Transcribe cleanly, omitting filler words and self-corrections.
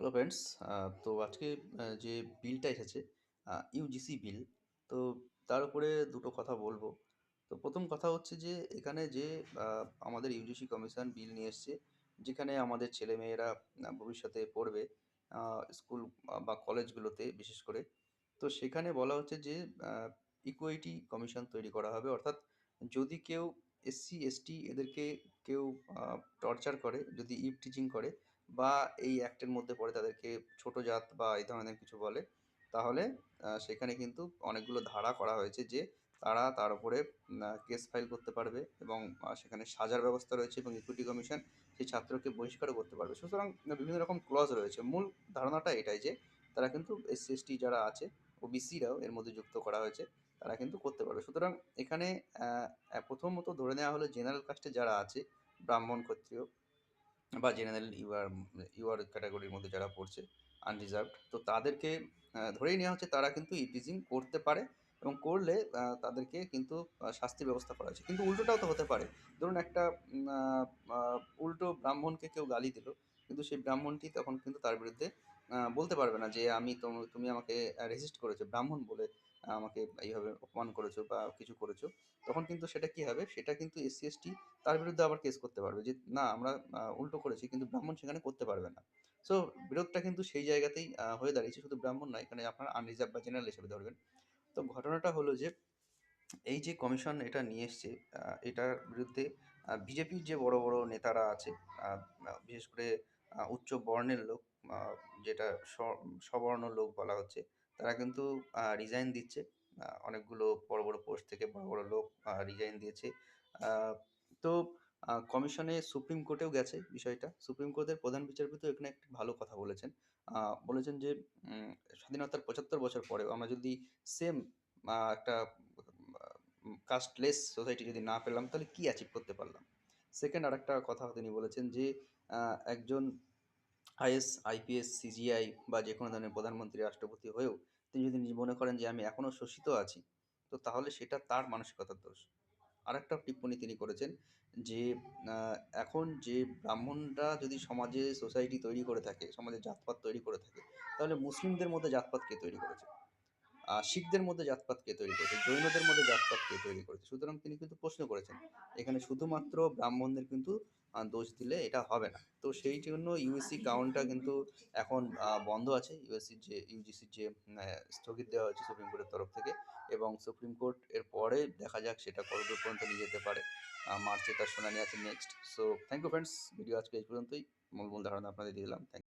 Hello friends. তো আজকে যে বিলটা এসেছে ইউজিসি বিল। তো তার উপরে দুটো কথা বলবো। তো প্রথম কথা হচ্ছে যে এখানে যে আমাদের ইউজিসি কমিশন বিল নিয়ে এসছে, যেখানে আমাদের ছেলেমেয়েরা ভবিষ্যতে পড়বে স্কুল বা কলেজগুলোতে বিশেষ করে। তো সেখানে বলা হচ্ছে যে ইকুইটি কমিশন তৈরি করা হবে। অর্থাৎ যদি কেউ এসসি, এসটি এদেরকে কেউ টর্চার করে, যদি ইভটিজিং করে বা এই অ্যাক্টের মধ্যে পড়ে তাদেরকে ছোট জাত বা এই ধরনের কিছু বলে, তাহলে সেখানে কিন্তু অনেকগুলো ধারা করা হয়েছে যে তারা তার উপরে কেস ফাইল করতে পারবে এবং সেখানে সাজার ব্যবস্থা রয়েছে এবং ইকুইটি কমিশন সেই ছাত্রকে বহিষ্কারও করতে পারবে। সুতরাং বিভিন্ন রকম ক্লজ রয়েছে। মূল ধারণাটা এটাই যে তারা কিন্তু এসসি, এসটি যারা আছে, ওবিসিরাও এর মধ্যে যুক্ত করা হয়েছে, তারা কিন্তু করতে পারবে। সুতরাং এখানে প্রথমত ধরে নেওয়া হলো জেনারেল কাস্টে যারা আছে, ব্রাহ্মণ, ক্ষত্রিয় বা জেনারেল ইউআর ক্যাটাগরির মধ্যে যারা পড়ছে, আনরিজার্ভড, তো তাদেরকে ধরেই নেওয়া হচ্ছে তারা কিন্তু ইভটিজিং করতে পারে এবং করলে তাদেরকে কিন্তু শাস্তির ব্যবস্থা করা হয়েছে। কিন্তু উল্টোটাও তো হতে পারে। ধরুন একটা উল্টো ব্রাহ্মণকে কেউ গালি দিল, কিন্তু সেই ব্রাহ্মণটি তখন কিন্তু তার বিরুদ্ধে বলতে পারবে না যে তুমি আমাকে রেসিস্ট করেছো ব্রাহ্মণ বলে, আমাকে এইভাবে অপমান করেছো বা কিছু করেছো। তখন কিন্তু সেটা কি হবে, সেটা কিন্তু এসসি এসটি তার বিরুদ্ধে আবার কেস করতে পারবে যে না আমরা উল্টো করেছি, কিন্তু ব্রাহ্মণ সেখানে করতে পারবে না। সো বিরোধটা কিন্তু সেই জায়গাতেই হয়ে দাঁড়িয়েছে। শুধু ব্রাহ্মণ নয়, এখানে আপনার আনরিজার্ভ বা জেনারেল হিসেবে ধরবেন। তো ঘটনাটা হলো যে এই যে কমিশন এটা নিয়ে এসছে, এটার বিরুদ্ধে বিজেপির যে বড় বড় নেতারা আছে, আহ, বিশেষ করে উচ্চ বর্ণের লোক, আহ, যেটা সবর্ণ লোক বলা হচ্ছে, তারা কিন্তু রিজাইন দিচ্ছে। অনেকগুলো বড় বড় পোস্ট থেকে বড় বড় লোক রিজাইন দিয়েছে। আহ, তো কমিশনে সুপ্রিম কোর্টেও গেছে বিষয়টা। সুপ্রিম কোর্টের প্রধান বিচারপতি এখানে একটি ভালো কথা বলেছেন। বলেছেন যে স্বাধীনতার ৭৫ বছর পরেও আমরা যদি সেম একটা কাস্টলেস সোসাইটি যদি না পেলাম, তাহলে কি অ্যাচিভ করতে পারলাম। সেকেন্ড আরেকটা কথা তিনি বলেছেন যে একজন আইএস, আইপিএস, সিজিআই বা যে কোনো ধরনের প্রধানমন্ত্রী, রাষ্ট্রপতি হয়েও তিনি যদি মনে করেন যে আমি এখনও শোষিত আছি, তো তাহলে সেটা তার মানসিকতার দোষ। আরেকটা টিপ্পণী তিনি করেছেন যে আহ, এখন যে ব্রাহ্মণরা যদি সমাজে সোসাইটি তৈরি করে থাকে, সমাজে জাতপাত তৈরি করে থাকে, তাহলে মুসলিমদের মধ্যে জাতপাত কে তৈরি করেছে? শিখদের মধ্যে জাতপাত কে তৈরি করেছে? জৈনদের মধ্যে জাতপাত কে তৈরি করেছে? সুতরাং তিনি কিন্তু প্রশ্ন করেছেন এখানে শুধুমাত্র ব্রাহ্মণদের কিন্তু দোষ দিলে এটা হবে না। তো সেই জন্য ইউএসসি কাউন্টটা কিন্তু এখন বন্ধ আছে। ইউজিসির যে স্থগিত দেওয়া হয়েছে সুপ্রিম কোর্টের তরফ থেকে, এবং সুপ্রিম কোর্ট এর পরে দেখা যাক সেটা কতদূর পর্যন্ত নিয়ে যেতে পারে। মার্চে তার শুনানি আছে next. So thank you friends, video আজকে এই পর্যন্তই। মূল ধারণা আপনাদের দিয়ে দিলাম। থ্যাংক